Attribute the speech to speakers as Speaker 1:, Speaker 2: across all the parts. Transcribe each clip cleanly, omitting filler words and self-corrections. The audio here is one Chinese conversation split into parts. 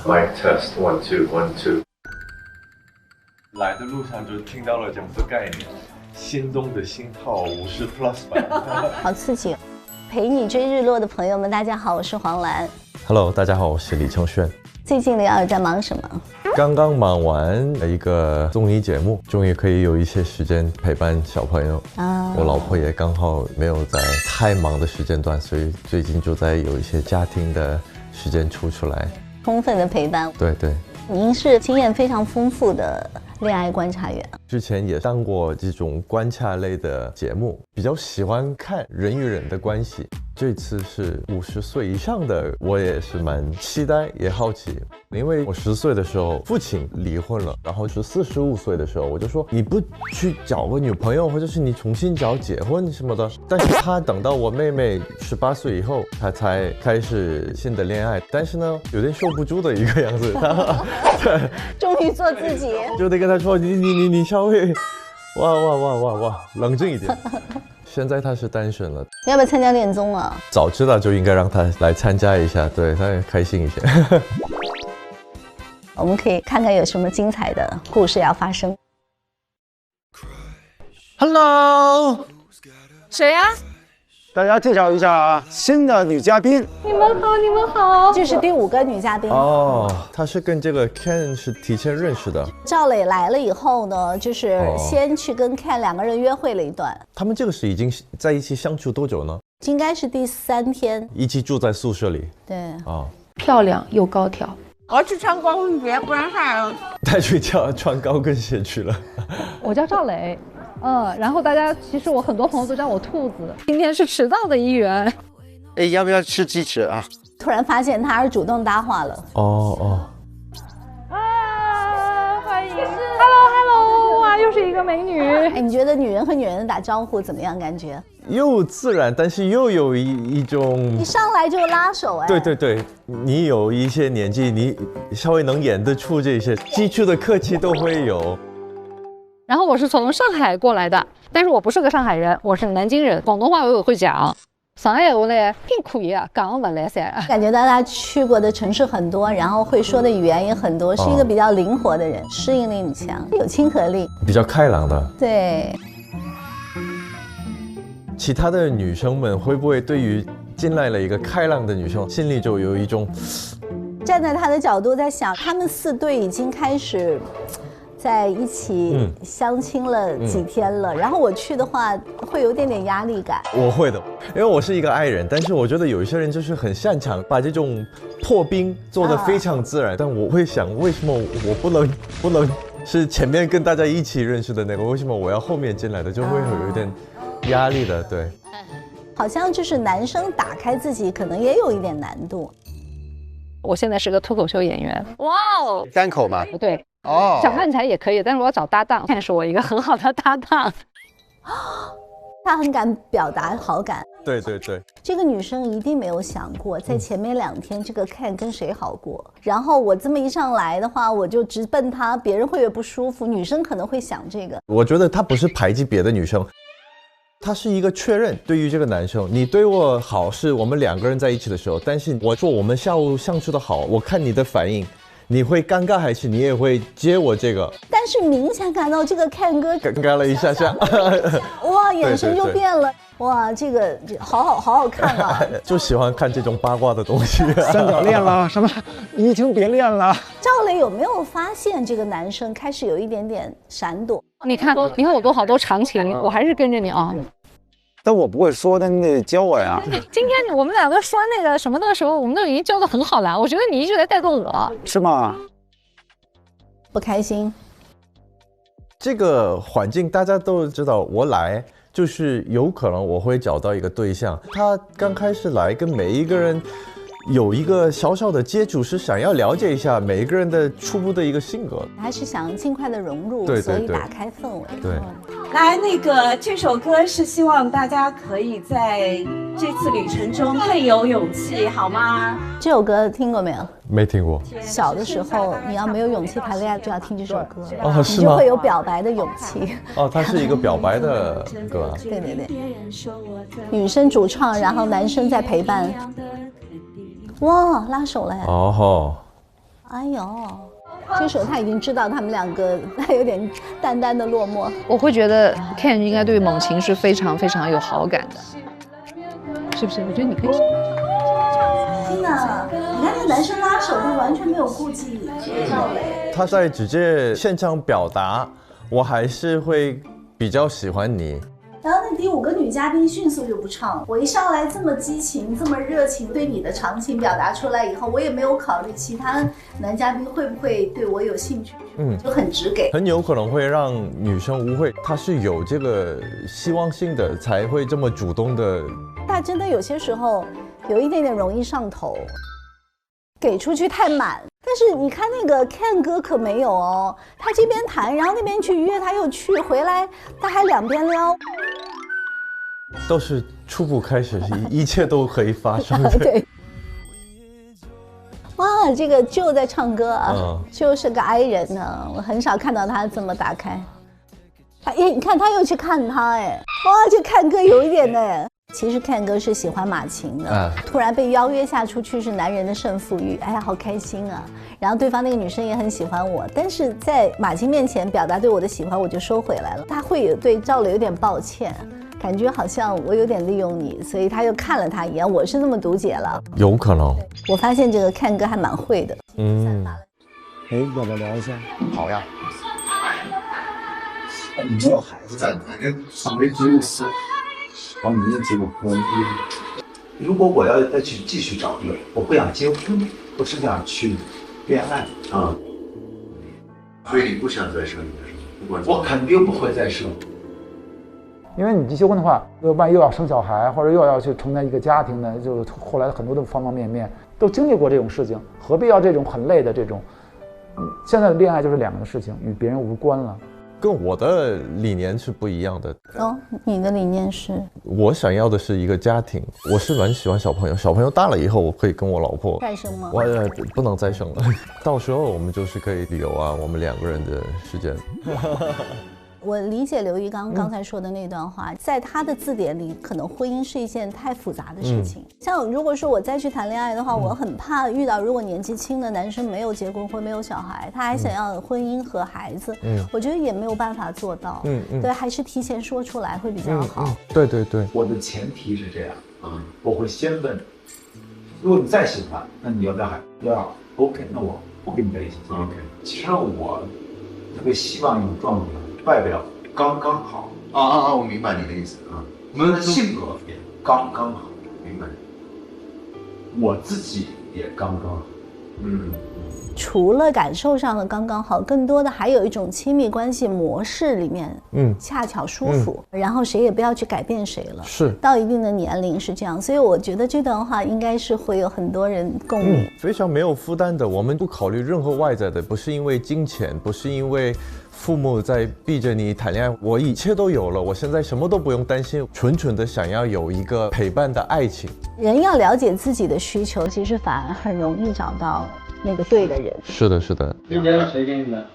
Speaker 1: Mic test 1 2 1 2。来的路上就听到了这样的概念，心动的信号50 plus 吧。
Speaker 2: 好刺激！陪你追日落的朋友们，大家好，我是黄兰。
Speaker 1: Hello， 大家好，我是李承铉。
Speaker 2: 最近李老师在忙什么？
Speaker 1: 刚刚忙完一个综艺节目，终于可以有一些时间陪伴小朋友啊。我老婆也刚好没有在太忙的时间段，所以最近就在有一些家庭的时间出来，
Speaker 2: 充分的陪伴。
Speaker 1: 对对，
Speaker 2: 您是经验非常丰富的恋爱观察员，
Speaker 1: 之前也当过这种观察类的节目，比较喜欢看人与人的关系。这次是50岁以上的，我也是蛮期待也好奇，因为我10岁的时候父亲离婚了，然后14、15岁的时候我就说你不去找个女朋友，或者是你重新找结婚什么的，但是他等到我妹妹18岁以后，他才开始新的恋爱，但是呢有点受不住的一个样子，他
Speaker 2: 终于做自己，
Speaker 1: 就得跟他说你稍微哇冷静一点。现在他是单身了，
Speaker 2: 你要不要参加恋综啊？
Speaker 1: 早知道就应该让他来参加一下，对他也开心一些。
Speaker 2: 我们可以看看有什么精彩的故事要发生。
Speaker 3: Hello，
Speaker 4: 谁呀？
Speaker 3: 大家介绍一下啊，新的女嘉宾。
Speaker 4: 你们好，你们好。
Speaker 2: 这是第5个女嘉宾
Speaker 1: 哦，她是跟这个 Ken 是提前认识的。
Speaker 2: 赵磊来了以后呢，就是先去跟 Ken 2个人约会了一段。
Speaker 1: 他们这个是已经在一起相处多久呢？
Speaker 2: 应该是第3天，
Speaker 1: 一起住在宿舍里。
Speaker 2: 对
Speaker 1: 啊，
Speaker 4: 漂亮又高挑。
Speaker 5: 我去穿高跟鞋，不然还
Speaker 1: 带去穿高跟鞋去了。
Speaker 4: 我叫赵磊，然后大家其实我很多朋友都叫我兔子。今天是迟到的一员。
Speaker 3: 哎，要不要吃鸡翅啊？
Speaker 2: 突然发现他是主动搭话了。
Speaker 4: 欢迎 ，Hello， 哇，又是一个美女。
Speaker 2: 哎，你觉得女人和女人打招呼怎么样？感觉
Speaker 1: 又自然，但是又有一种，
Speaker 2: 一上来就拉手，哎，
Speaker 1: 对，你有一些年纪，你稍微能演得出这些基础的客气都会有。
Speaker 4: 然后我是从上海过来的，但是我不是个上海人，我是南京人，广东话我也会讲。上海话呢，还可以啊，讲不来噻。
Speaker 2: 感觉到他去过的城市很多，然后会说的语言也很多，是一个比较灵活的人，适应力很强，有亲和力，
Speaker 1: 比较开朗的。
Speaker 2: 对。
Speaker 1: 其他的女生们会不会对于进来了一个开朗的女生，心里就有一种？
Speaker 2: 站在他的角度在想，他们4对已经开始在一起相亲了几天了，然后我去的话会有点压力感。我
Speaker 1: 会的，因为我是一个 I 人，但是我觉得有一些人就是很擅长把这种破冰做得非常自然，但我会想，为什么我不能是前面跟大家一起认识的那个，为什么我要后面进来的，就会有一点压力的，对。
Speaker 2: 好像就是男生打开自己可能也有一点难度。
Speaker 4: 我现在是个脱口秀演员。哇哦，
Speaker 3: 单口吗？
Speaker 4: 不对。哦，小漫才也可以，但是我要找搭档，Ken是我一个很好的搭档。
Speaker 2: 他很敢表达好感。
Speaker 1: 对，
Speaker 2: 这个女生一定没有想过，在前面2天这个 Ken 跟谁好过。然后我这么一上来的话，我就直奔他，别人会有不舒服，女生可能会想这个。
Speaker 1: 我觉得他不是排挤别的女生，他是一个确认，对于这个男生，你对我好是我们2个人在一起的时候，但是我说我们下午相处的好，我看你的反应。你会尴尬还是你也会接我这个？
Speaker 2: 但是明显感到这个 Ken 哥
Speaker 1: 尴尬了一下下，
Speaker 2: 哇，眼神就变了，哇，这个好看啊！
Speaker 1: 就喜欢看这种八卦的东西。
Speaker 3: 三角恋了什么？移情别恋了。
Speaker 2: 赵磊有没有发现这个男生开始有一点闪躲？
Speaker 4: 你看我都好多长情，我还是跟着你啊。
Speaker 3: 但我不会说的，你得教我呀。
Speaker 4: 今天我们2个说那个什么的时候，我们都已经教得很好了。我觉得你一直在带动我，
Speaker 3: 是吗？
Speaker 2: 不开心。
Speaker 1: 这个环境大家都知道，我来就是有可能我会找到一个对象。他刚开始来跟每一个人有一个小小的接触，是想要了解一下每一个人的初步的一个性格，
Speaker 2: 还是想尽快的融入，
Speaker 1: 对，
Speaker 2: 所以打开氛围。
Speaker 1: 对。
Speaker 5: 来，这首歌是希望大家可以在这次旅程中更有勇气，好吗？
Speaker 2: 这首歌听过没有？
Speaker 1: 没听过。
Speaker 2: 小的时候，你要没有勇气谈恋爱，就要听这首歌，
Speaker 1: 哦，是吗？
Speaker 2: 你就会有表白的勇气。
Speaker 1: 哦，它是一个表白的歌。
Speaker 2: 对。女生主唱，然后男生在陪伴。哇，拉手了呀！
Speaker 1: 哦。
Speaker 2: 哎呦，这时候他已经知道他们两个他有点淡淡的落寞。
Speaker 4: 我会觉得 Ken 应该对猛禽是非常非常有好感的，是不是？我觉得你可以。
Speaker 2: 天哪，你看那个男生拉手，他完全没有顾忌赵雷。
Speaker 1: 他在直接现场表达，我还是会比较喜欢你。
Speaker 2: 然后那第5个女嘉宾迅速就不唱了。我一上来这么激情、这么热情，对你的长情表达出来以后，我也没有考虑其他男嘉宾会不会对我有兴趣，就很直给。
Speaker 1: 很有可能会让女生误会他是有这个希望性的，才会这么主动的。
Speaker 2: 他真的有些时候有一点点容易上头，给出去太满。但是你看那个 Ken 哥可没有哦，他这边弹，然后那边去约，他又去，回来他还两边撩。
Speaker 1: 都是初步开始，一切都可以发生的。
Speaker 2: 对。哇，这个就在唱歌啊，就是个 I 人呢，我很少看到他这么打开。哎，你看他又去看他，哎，哇，这看歌有一点呢。其实看歌是喜欢马琴的，突然被邀约下出去是男人的胜负欲，哎呀，好开心啊！然后对方那个女生也很喜欢我，但是在马琴面前表达对我的喜欢，我就收回来了。他会有对赵雷有点抱歉，感觉好像我有点利用你，所以他又看了他一眼，我是这么读解了。
Speaker 1: 有可能。
Speaker 2: 我发现这个看歌还蛮会的。
Speaker 3: 哎，要不要聊一下？
Speaker 6: 好呀。
Speaker 3: 你没有孩子在，
Speaker 6: 上没只有4。帮你结过婚。如果我要再去继续找一个，我不想结婚，我是想去恋爱啊。
Speaker 7: 所以你不想再生一个是吗？不管
Speaker 6: 我肯定不会再生。
Speaker 8: 因为你一结婚的话，万一又要生小孩，或者又要去承担一个家庭呢，就后来很多的方方面面都经历过这种事情，何必要这种很累的这种？现在的恋爱就是2个人的事情，与别人无关了。
Speaker 1: 跟我的理念是不一样的。
Speaker 2: 哦，你的理念是？
Speaker 1: 我想要的是一个家庭，我是蛮喜欢小朋友。小朋友大了以后，我可以跟我老婆
Speaker 2: 再生吗？
Speaker 1: 我不能再生了，到时候我们就是可以旅游啊，我们2个人的时间。
Speaker 2: 我理解刘瑜刚才说的那段话，在他的字典里，可能婚姻是一件太复杂的事情。像如果说我再去谈恋爱的话，我很怕遇到如果年纪轻的男生没有结过婚、没有小孩，他还想要婚姻和孩子，我觉得也没有办法做到。对，还是提前说出来会比较好。
Speaker 1: 对对对，
Speaker 6: 我的前提是这样啊，我会先问，如果你再喜欢，那你要不要孩子？要 ，OK， 那我不跟你在一起。OK， 其实我特别希望有状态。外表刚刚好
Speaker 7: 我明白你的意思啊。
Speaker 6: 我们的性格也刚刚好，
Speaker 7: 明白。
Speaker 6: 我自己也刚刚好。
Speaker 2: 除了感受上的刚刚好，更多的还有一种亲密关系模式里面，恰巧舒服，然后谁也不要去改变谁了。
Speaker 1: 是
Speaker 2: 到一定的年龄是这样，所以我觉得这段话应该是会有很多人共鸣。
Speaker 1: 非常没有负担的，我们不考虑任何外在的，不是因为金钱，不是因为父母在逼着你谈恋爱，我一切都有了，我现在什么都不用担心，纯纯的想要有一个陪伴的爱情。
Speaker 2: 人要了解自己的需求，其实反而很容易找到那个对的人。
Speaker 1: 是的，是的。
Speaker 9: 今天是谁给你的？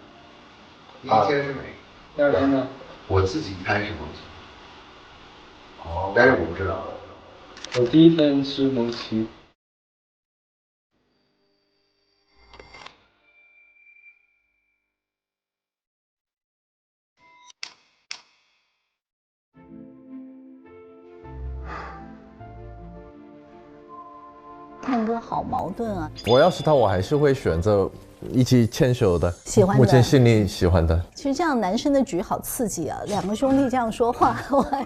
Speaker 7: 第一天是美，
Speaker 9: 第2天呢？
Speaker 7: 我自己开始萌起。但是我不知道。
Speaker 9: 我第1天是萌起。
Speaker 2: 看歌好矛盾啊！
Speaker 1: 我要是他，我还是会选择一起牵手的，
Speaker 2: 喜欢的，
Speaker 1: 目前心里喜欢的。
Speaker 2: 其实这样男生的局好刺激啊！2个兄弟这样说话，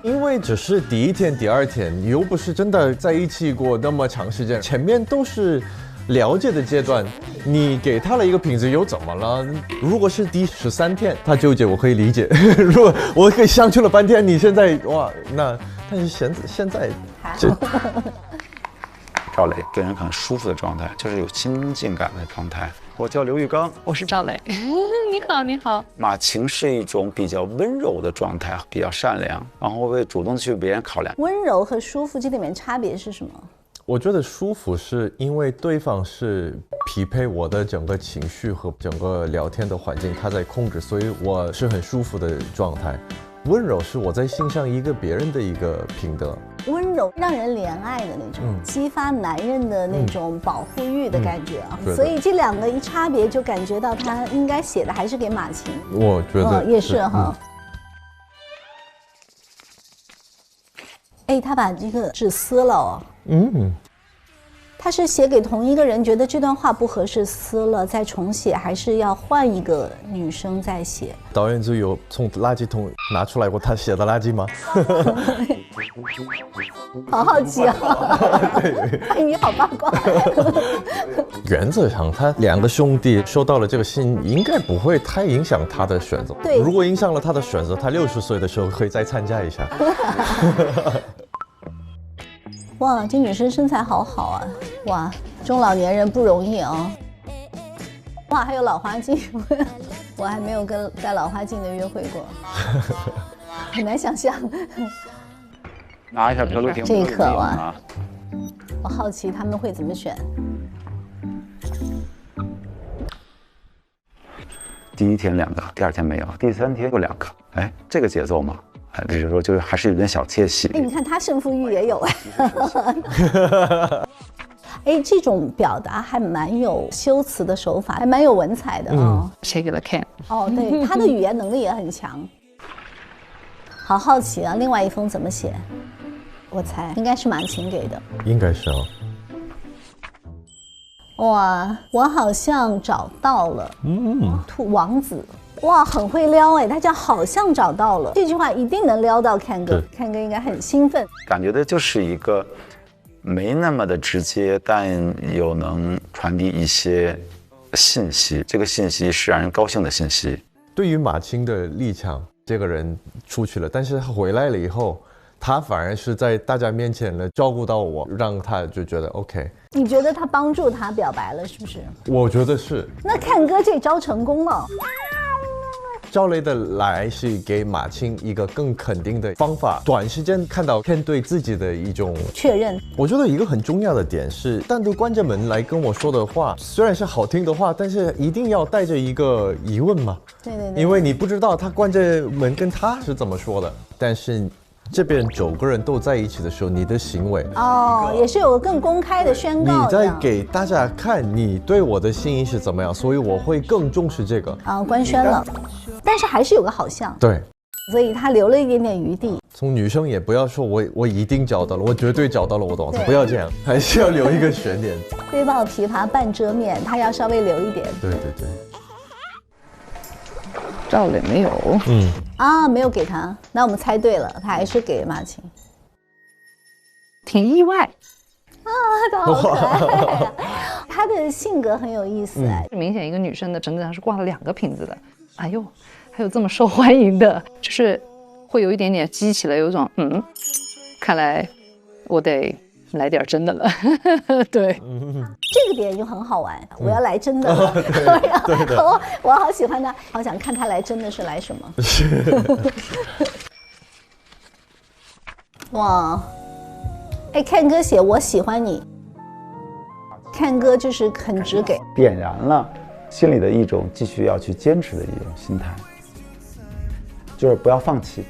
Speaker 1: 因为只是第1天、第2天，你又不是真的在一起过那么长时间，前面都是了解的阶段，你给他了一个瓶子又怎么了？如果是第13天，他纠结我可以理解。如果我可以相处了半天，你现在哇，那但是现在这。
Speaker 3: 赵雷给人很舒服的状态，就是有亲近感的状态。我叫刘玉刚，
Speaker 4: 我是赵雷。你好，你好。
Speaker 3: 马晴是一种比较温柔的状态，比较善良，然后会主动去为别人考量。
Speaker 2: 温柔和舒服这里面差别是什么？
Speaker 1: 我觉得舒服是因为对方是匹配我的整个情绪和整个聊天的环境，他在控制，所以我是很舒服的状态。温柔是我在欣赏一个别人的一个品德，
Speaker 2: 温柔让人怜爱的那种，激发男人的那种保护欲的感觉啊。所以这两个一差别，就感觉到他应该写的还是给马琴。
Speaker 1: 我觉得
Speaker 2: 也是哈。哎，他把这个纸撕了哦。他是写给同一个人，觉得这段话不合适，撕了再重写，还是要换一个女生再写？
Speaker 1: 导演就有从垃圾桶拿出来过他写的垃圾吗？
Speaker 2: 好好奇啊！哎，你好八卦。
Speaker 1: 原则上，他两个兄弟收到了这个信，应该不会太影响他的选择。
Speaker 2: 对，
Speaker 1: 如果影响了他的选择，他60岁的时候可以再参加一下。
Speaker 2: 哇，这女生身材好好啊！哇，中老年人不容易啊！哇，还有老花镜，我还没有跟戴老花镜的约会过，很难想象。
Speaker 3: 拿一下漂流瓶，
Speaker 2: 这一刻哇，我好奇他们会怎么选。
Speaker 3: 第一天2个，第2天没有，第3天又2个，哎，这个节奏嘛。比如说，就是还是有点小窃喜。
Speaker 2: 哎，你看他胜负欲也有哎。哎，这种表达还蛮有修辞的手法，还蛮有文采的哦。
Speaker 4: 谁给了 Ken？
Speaker 2: 哦，对，他的语言能力也很强。好好奇啊，另外一封怎么写？我猜应该是马琴给的。
Speaker 1: 应该是哦。
Speaker 2: 哇，我好像找到了。土王子。哇，很会撩哎！他讲好像找到了这句话，一定能撩到Ken哥。Ken哥应该很兴奋，
Speaker 3: 感觉的就是一个没那么的直接，但又能传递一些信息。这个信息是让人高兴的信息。
Speaker 1: 对于马琴的立场，这个人出去了，但是他回来了以后，他反而是在大家面前呢照顾到我，让他就觉得 OK。
Speaker 2: 你觉得他帮助他表白了，是不是？
Speaker 1: 我觉得是。
Speaker 2: 那Ken哥这招成功了。
Speaker 1: 赵雷的来是给马琴一个更肯定的方法，短时间看到 Ken 对自己的一种
Speaker 2: 确认。
Speaker 1: 我觉得一个很重要的点是，单独关着门来跟我说的话，虽然是好听的话，但是一定要带着一个疑问嘛。
Speaker 2: 对，
Speaker 1: 因为你不知道他关着门跟他是怎么说的，但是这边9个人都在一起的时候，你的行为
Speaker 2: 也是有个更公开的宣告。
Speaker 1: 你在给大家看你对我的心意是怎么样，所以我会更重视这个
Speaker 2: 官宣了，但是还是有个好像。
Speaker 1: 对，
Speaker 2: 所以他留了一点点余地。
Speaker 1: 从女生也不要说我一定找到了，我绝对找到了我的王子，不要这样，还是要留一个悬念。
Speaker 2: 飞豹琵琶半遮面，他要稍微留一点。
Speaker 1: 对。
Speaker 4: 赵磊没有，
Speaker 2: 没有给他，那我们猜对了，他还是给马琴，
Speaker 4: 挺意外
Speaker 2: 他好可爱啊！他的性格很有意思哎，
Speaker 4: 明显一个女生的绳子上是挂了2个瓶子的，哎呦，还有这么受欢迎的，就是会有一点点激起了有种看来我得来点真的了。对，
Speaker 2: 这个点就很好玩，我要来真的了。对，我好喜欢他，好想看他来真的是来什么。哇，Ken哥写我喜欢你，Ken哥就是很直给，
Speaker 3: 点燃了心里的一种继续要去坚持的一种心态，就是不要放弃。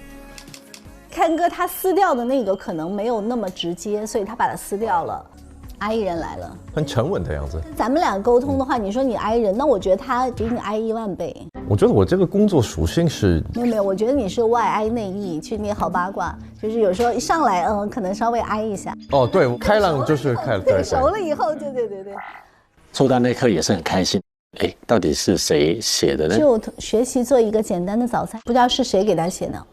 Speaker 2: Ken哥他撕掉的那个可能没有那么直接，所以他把它撕掉了。I 人来了，
Speaker 1: 很沉稳的样子。
Speaker 2: 咱们俩沟通的话，你说你 I 人，那我觉得他比你 I 10000倍。
Speaker 1: 我觉得我这个工作属性是
Speaker 2: 没有，我觉得你是外 I 内 E， 其实你好八卦，就是有时候一上来可能稍微 I 一下。
Speaker 1: 对，开朗就是开朗，对，
Speaker 2: 熟了以后，对。
Speaker 10: 抽到那一刻也是很开心。哎，到底是谁写的呢？
Speaker 2: 就学习做一个简单的早餐，不知道是谁给他写的。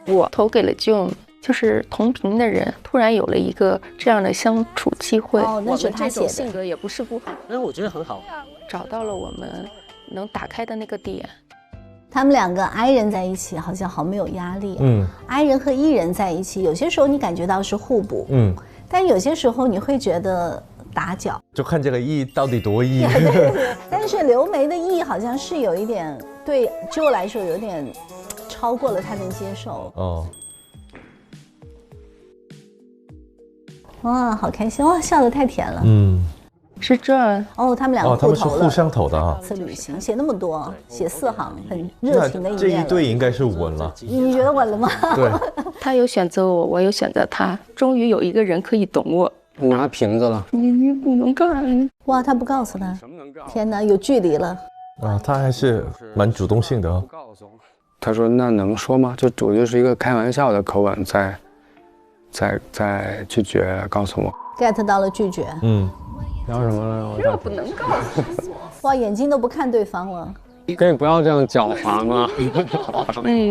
Speaker 11: 我投给了 June， 就是同频的人突然有了一个这样的相处机会。
Speaker 2: 那是他写的。
Speaker 11: 性格也不是不好，
Speaker 10: 我觉得很好，
Speaker 11: 找到了我们能打开的那个点。
Speaker 2: 他们2个 I 人在一起好像好没有压力，I 人和 E 人在一起，有些时候你感觉到是互补，但有些时候你会觉得打搅，
Speaker 1: 就看这个 E 到底多 E。
Speaker 2: 对，但是刘梅的 E 好像是有一点对 Joe 来说有点超过了他能接受。哇，好开心哇，笑得太甜了。
Speaker 11: 是这儿
Speaker 2: 哦，他们两个
Speaker 1: 他们是互相投的啊。
Speaker 2: 此旅行写那么多，写4行，很热情的一面。
Speaker 1: 这一对应该是稳了。
Speaker 2: 你觉得稳了吗？
Speaker 1: 对，
Speaker 11: 他有选择我，我有选择他，终于有一个人可以懂我。
Speaker 9: 拿瓶子了，
Speaker 11: 你不能干。
Speaker 2: 哇，他不告诉他，天哪，有距离了。
Speaker 1: 啊，他还是蛮主动性的啊。
Speaker 9: 他说那能说吗？就我就是一个开玩笑的口吻在拒绝告诉我
Speaker 2: get 到了拒绝。
Speaker 9: 聊什么了？
Speaker 11: 这不能告诉
Speaker 2: 哇，眼睛都不看对方了。
Speaker 9: 可以不要这样狡猾吗？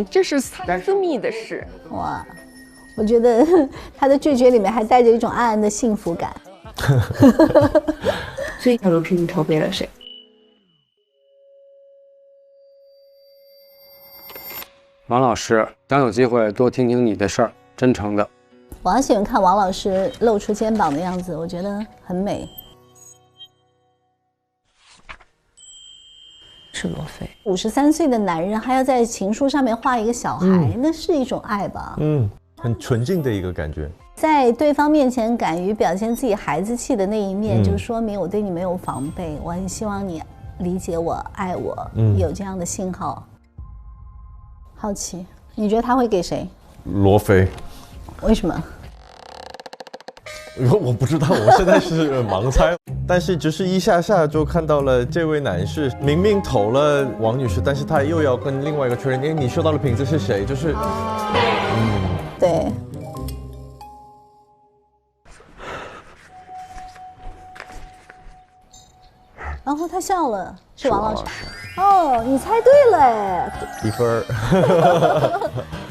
Speaker 11: 这是私密的事。
Speaker 2: 哇，我觉得他的拒绝里面还带着一种暗暗的幸福感。
Speaker 11: 所以小罗拼，你投给了谁？
Speaker 9: 王老师，想有机会多听听你的事儿，真诚的。
Speaker 2: 我很喜欢看王老师露出肩膀的样子，我觉得很美。
Speaker 11: 是罗非
Speaker 2: 53岁的男人还要在情书上面画一个小孩，那是一种爱吧？
Speaker 1: 很纯净的一个感觉。
Speaker 2: 在对方面前敢于表现自己孩子气的那一面，就说明我对你没有防备，我很希望你理解我、爱我，有这样的信号。好奇，你觉得他会给谁？
Speaker 1: 罗非。
Speaker 2: 为什么？
Speaker 1: 我不知道，我现在是盲猜，但是只是一下下就看到了这位男士明明投了王女士，但是他又要跟另外一个确认，你收到的瓶子是谁？就是，
Speaker 2: 对。然后他笑了，是王老师。哦，你猜对了哎
Speaker 1: ，1分。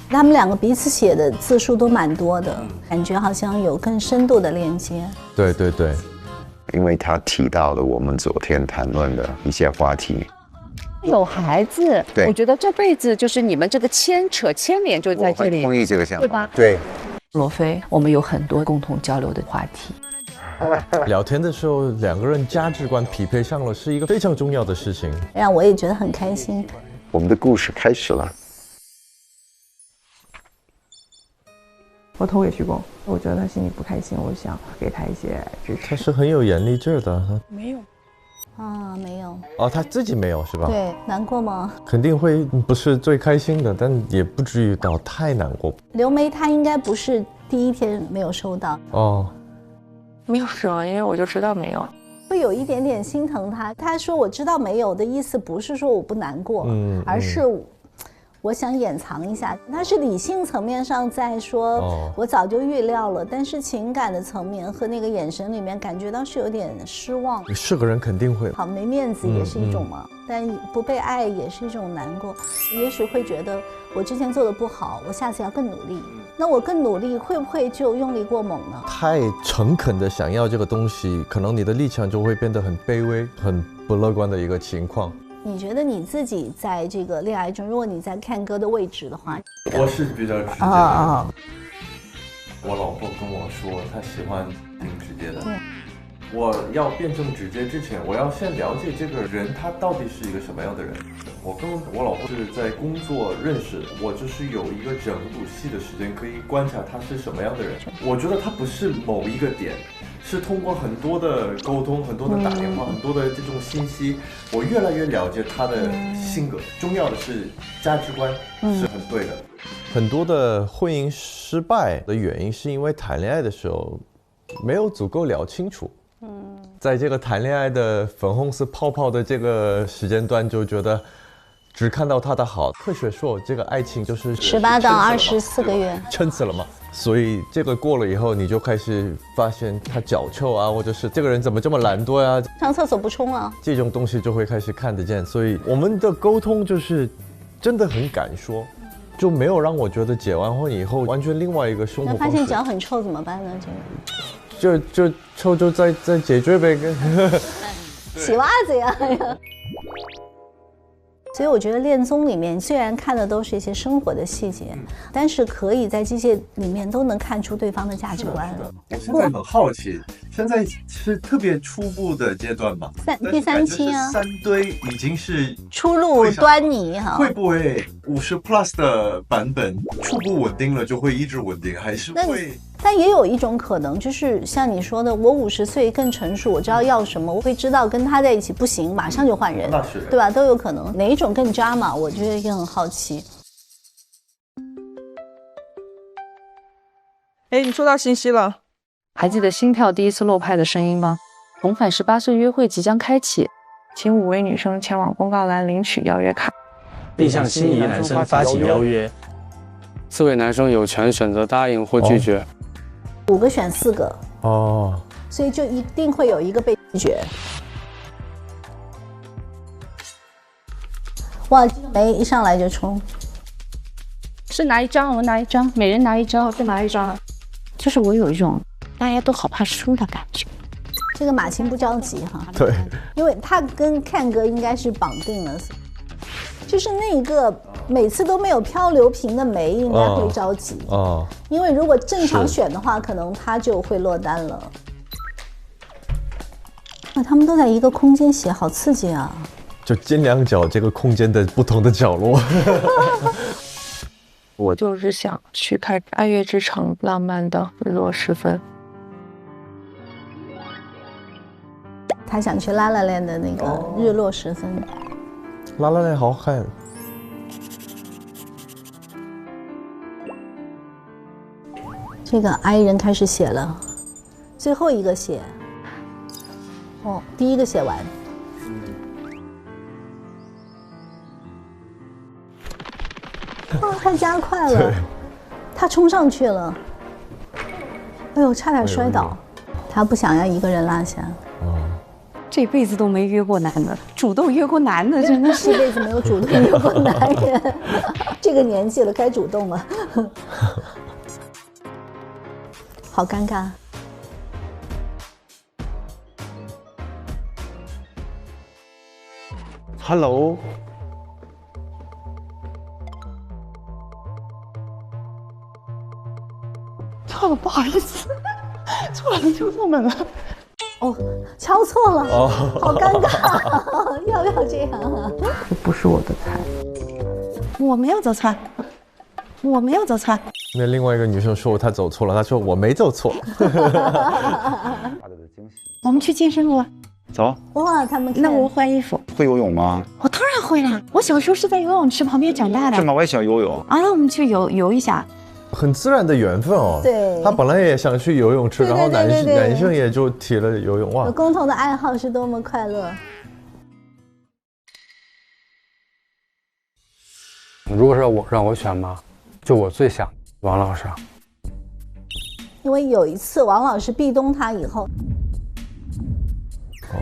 Speaker 2: 他们两个彼此写的字数都蛮多的，感觉好像有更深度的连接。
Speaker 1: 对对对，
Speaker 3: 因为他提到了我们昨天谈论的一些话题。
Speaker 12: 有孩子，
Speaker 3: 对，
Speaker 12: 我觉得这辈子就是你们这个牵连就在这里。
Speaker 3: 同意这个想法，
Speaker 12: 对吧？
Speaker 3: 对。
Speaker 11: 罗非，我们有很多共同交流的话题。
Speaker 1: 聊天的时候，两个人价值观匹配上了，是一个非常重要的事情，
Speaker 2: 让我也觉得很开心。
Speaker 3: 我们的故事开始了。
Speaker 13: 我投给徐工，我觉得他心里不开心，我想给他一些支持。
Speaker 1: 他是很有眼力劲儿的。
Speaker 11: 没有
Speaker 2: 啊，没有。
Speaker 1: 哦，他自己没有是吧？
Speaker 2: 对，难过吗？
Speaker 1: 肯定会不是最开心的，但也不至于到太难过。
Speaker 2: 刘梅她应该不是第一天没有收到
Speaker 1: 哦。
Speaker 11: 没有什么，因为我就知道没有，
Speaker 2: 会有一点点心疼他。他说我知道没有的意思不是说我不难过，而是我想掩藏一下。他是理性层面上在说，我早就预料了，但是情感的层面和那个眼神里面感觉到是有点失望。
Speaker 1: 是个人肯定会
Speaker 2: 好没面子也是一种嘛，但不被爱也是一种难过。也许会觉得我之前做的不好，我下次要更努力。那我更努力，会不会就用力过猛呢？
Speaker 1: 太诚恳的想要这个东西，可能你的立场就会变得很卑微、很不乐观的一个情况。
Speaker 2: 你觉得你自己在这个恋爱中，如果你在看歌的位置的话，
Speaker 1: 我是比较直接的。我老婆跟我说，她喜欢挺直接的。我要变成直接之前，我要先了解这个人他到底是一个什么样的人。我跟我老婆是在工作认识，我就是有一个整部戏的时间可以观察他是什么样的人。我觉得他不是某一个点，是通过很多的沟通、很多的打电话、很多的这种信息，我越来越了解他的性格。重要的是价值观是很对的。很多的婚姻失败的原因是因为谈恋爱的时候没有足够聊清楚。在这个谈恋爱的粉红色泡泡的这个时间段，就觉得只看到他的好。科学说这个爱情就是
Speaker 2: 18到24个月，
Speaker 1: 撑死了嘛。所以这个过了以后，你就开始发现他脚臭啊，或者是这个人怎么这么懒惰啊，
Speaker 2: 上厕所不冲啊，这
Speaker 1: 种东西就会开始看得见。所以我们的沟通就是真的很敢说，就没有让我觉得结完婚以后完全另外一个生活方式。
Speaker 2: 那发现脚很臭怎么办呢？
Speaker 1: 就臭就再解决呗，
Speaker 2: 洗袜子呀。所以我觉得恋综里面虽然看的都是一些生活的细节，但是可以在这些里面都能看出对方的价值观。
Speaker 1: 我现在很好奇，现在是特别初步的阶段嘛？
Speaker 2: 第3期啊
Speaker 1: ，3堆已经是
Speaker 2: 初露端倪哈。
Speaker 1: 会不会50+ 的版本初步稳定了就会一直稳定，还是会？
Speaker 2: 但也有一种可能，就是像你说的，我50岁更成熟，我知道要什么，我会知道跟他在一起不行，马上就换人，
Speaker 1: 那是
Speaker 2: 对吧？都有可能，哪一种更渣嘛？我觉得也很好奇。
Speaker 13: 哎，你收到信息了？
Speaker 4: 还记得心跳第一次落拍的声音吗？重返18岁约会即将开启，
Speaker 13: 请5位女生前往公告栏领取邀约卡，
Speaker 10: 并向心仪男生发起邀约。
Speaker 9: 4位男生有权选择答应或拒绝。
Speaker 2: 5个选4个
Speaker 1: 哦，
Speaker 2: 所以就一定会有一个被拒绝。哇，这个梅一上来就冲，
Speaker 11: 是拿一张，我拿一张，每人拿一张，再拿一张。就是我有一种大家都好怕输的感觉。
Speaker 2: 这个马琴不着急哈，
Speaker 1: 对，
Speaker 2: 因为他跟看哥应该是绑定了，就是那个每次都没有漂流瓶的梅应该会着急
Speaker 1: 哦，
Speaker 2: 因为如果正常选的话，可能他就会落单了。啊，他们都在一个空间写，好刺激啊！
Speaker 1: 就金两角这个空间的不同的角落。
Speaker 11: 我就是想去看《爱乐之城》浪漫的日落时分。
Speaker 2: 他想去拉拉链的那个日落时分。
Speaker 1: 拉拉链好看。
Speaker 2: 这个 I 人开始写了，最后一个写。哦，第一个写完。哦，太加快了，他冲上去了，哎呦，差点摔倒。他不想要一个人落下。
Speaker 12: 这辈子都没约过男的，主动约过男的，真的是
Speaker 2: 这辈子没有主动约过男人。这个年纪了，该主动了。好尴尬。
Speaker 10: Hello。
Speaker 12: 错了，不好意思，错了，敲错门了。
Speaker 2: 哦，敲错了，哦，好尴尬，要不要这样啊？
Speaker 13: 这不是我的菜。
Speaker 12: 我没有走错，我没有走错。
Speaker 1: 那另外一个女生说她走错了，她说我没走错。
Speaker 12: 我们去健身房。
Speaker 3: 走。
Speaker 2: 哇，他们
Speaker 12: 那我换衣服。
Speaker 3: 会游泳吗？
Speaker 12: 我当然会了，我小时候是在游泳池旁边长大的。
Speaker 3: 是吗？我也喜欢游泳。
Speaker 12: 啊，那我们去游一下。
Speaker 1: 很自然的缘分哦。
Speaker 2: 对，
Speaker 1: 他本来也想去游泳池，然后男生也就提了游泳。哇，
Speaker 2: 有共同的爱好是多么快乐。
Speaker 9: 如果是让我选嘛，就我最想王老师。
Speaker 2: 因为有一次王老师壁咚他以后，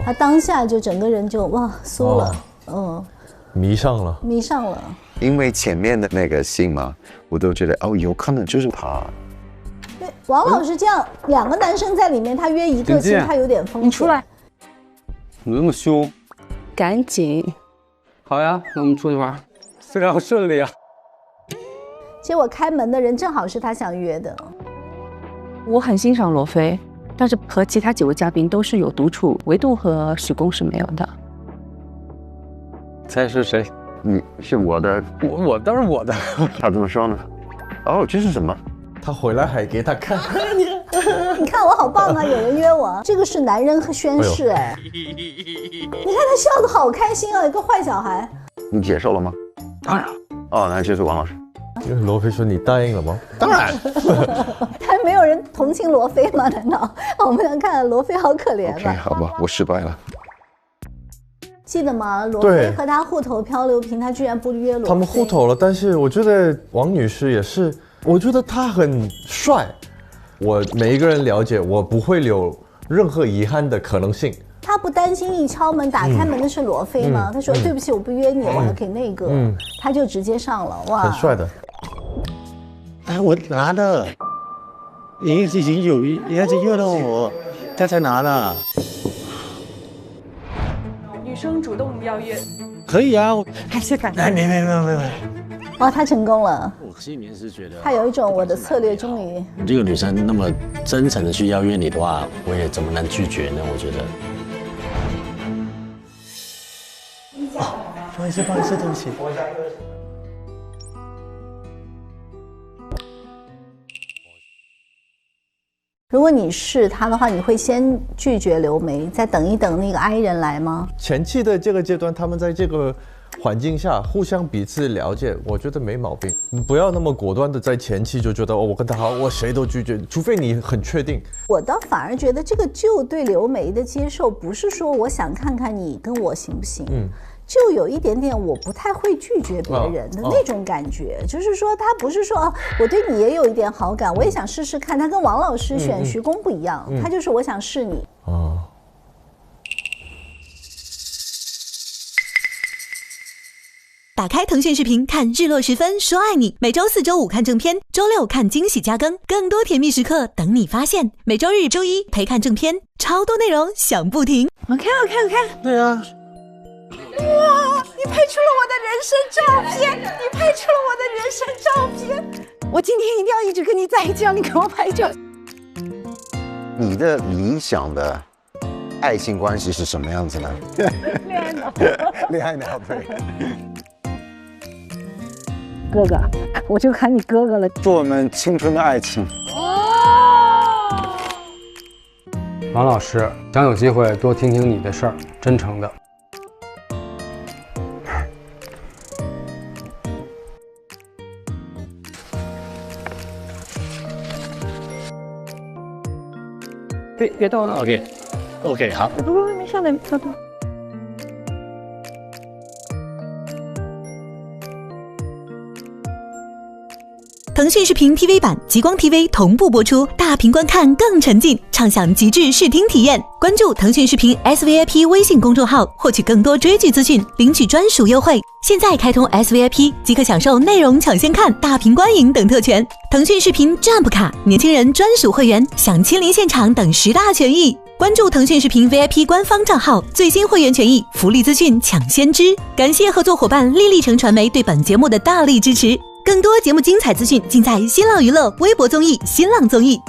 Speaker 2: 他当下就整个人就哇酥了，
Speaker 1: 迷上了，
Speaker 2: 迷上了。
Speaker 14: 因为前面的那个信嘛，我都觉得哦，有可能就是他。
Speaker 2: 对，王老师这样2个男生在里面，他约一个，其实他有点风险。
Speaker 12: 你出来。
Speaker 9: 怎么那么凶？
Speaker 12: 赶紧。
Speaker 9: 好呀，那我们出去玩，非常顺利啊。
Speaker 2: 结果开门的人正好是他想约的。
Speaker 12: 我很欣赏罗非，但是和其他9位嘉宾都是有独处，唯独和许工是没有的。
Speaker 9: 猜是谁？
Speaker 14: 你是我的，
Speaker 9: 我当然我的。
Speaker 14: 他怎么说呢？哦，这是什么？
Speaker 1: 他回来还给他看。
Speaker 2: 你看我好棒啊！有人约我，这个是男人和宣誓哎。你看他笑得好开心啊，一个坏小孩。
Speaker 14: 你接受了吗？
Speaker 9: 当然。
Speaker 14: 哦，那就是王老师。
Speaker 1: 因为罗非说你答应了吗？当然。
Speaker 2: 还没有人同情罗非吗？难道我们来看罗非好可怜啊？
Speaker 14: OK， 好吧，我失败了。
Speaker 2: 记得吗？罗非和他互投漂流瓶，他居然不约罗非。
Speaker 1: 他们互投了，但是我觉得王女士也是，我觉得他很帅。我每一个人了解，我不会有任何遗憾的可能性。
Speaker 2: 他不担心一敲门打开门的是罗非吗？他说对不起，我不约你，我还给那个，他就直接上了，哇，
Speaker 1: 很帅的。
Speaker 10: 哎，我拿的，已经有人家约了我，他才拿的。
Speaker 13: 女生主动邀约，
Speaker 10: 可以啊，
Speaker 13: 还是感
Speaker 10: 哎，没。
Speaker 2: 哇，他成功了。
Speaker 10: 我心里面是觉得，
Speaker 2: 他有一种我的策略终于。
Speaker 10: 这个女生那么真诚的去邀约你的话，我也怎么能拒绝呢？我觉得。不好意思，对不起。
Speaker 2: 如果你是他的话，你会先拒绝刘梅，再等一等那个 I 人来吗？
Speaker 1: 前期的这个阶段，他们在这个环境下互相彼此了解，我觉得没毛病。你不要那么果断的在前期就觉得我跟他好，我谁都拒绝，除非你很确定。
Speaker 2: 我倒反而觉得这个就对刘梅的接受，不是说我想看看你跟我行不行，就有一点点我不太会拒绝别人的那种感觉，就是说他不是说我对你也有一点好感，我也想试试看。他跟王老师选徐工不一样，他就是我想试你。
Speaker 15: 打开腾讯视频看日落时分说爱你，每周4、周5看正片，周6看惊喜加更，更多甜蜜时刻等你发现。每周日、周一陪看正片，超多内容想不停。
Speaker 11: 我看。
Speaker 10: 对啊。
Speaker 11: 哇，你拍出了我的人生照片，你拍出了我的人生照片。我今天一定要一直跟你在一起，让你给我拍照。
Speaker 14: 你的理想的爱情关系是什么样子呢？
Speaker 11: 恋爱脑。
Speaker 14: 恋爱脑，对。
Speaker 11: 哥哥，我就喊你哥哥了。
Speaker 3: 祝我们青春的爱情。
Speaker 9: 王老师，想有机会多听听你的事儿，真诚的。
Speaker 10: 别动了。OK， 好。
Speaker 11: 不，没下来，稍等。
Speaker 15: 腾讯视频 TV 版、极光 TV 同步播出，大屏观看更沉浸，畅享极致视听体验。关注腾讯视频 SVIP 微信公众号，获取更多追剧资讯，领取专属优惠。现在开通 SVIP 即可享受内容抢先看、大屏观影等特权。腾讯视频 Jump 卡、年轻人专属会员、享亲临现场等10大权益。关注腾讯视频 VIP 官方账号，最新会员权益、福利资讯抢先知。感谢合作伙伴丽丽城传媒对本节目的大力支持。更多节目精彩资讯尽在新浪娱乐微博综艺、新浪综艺。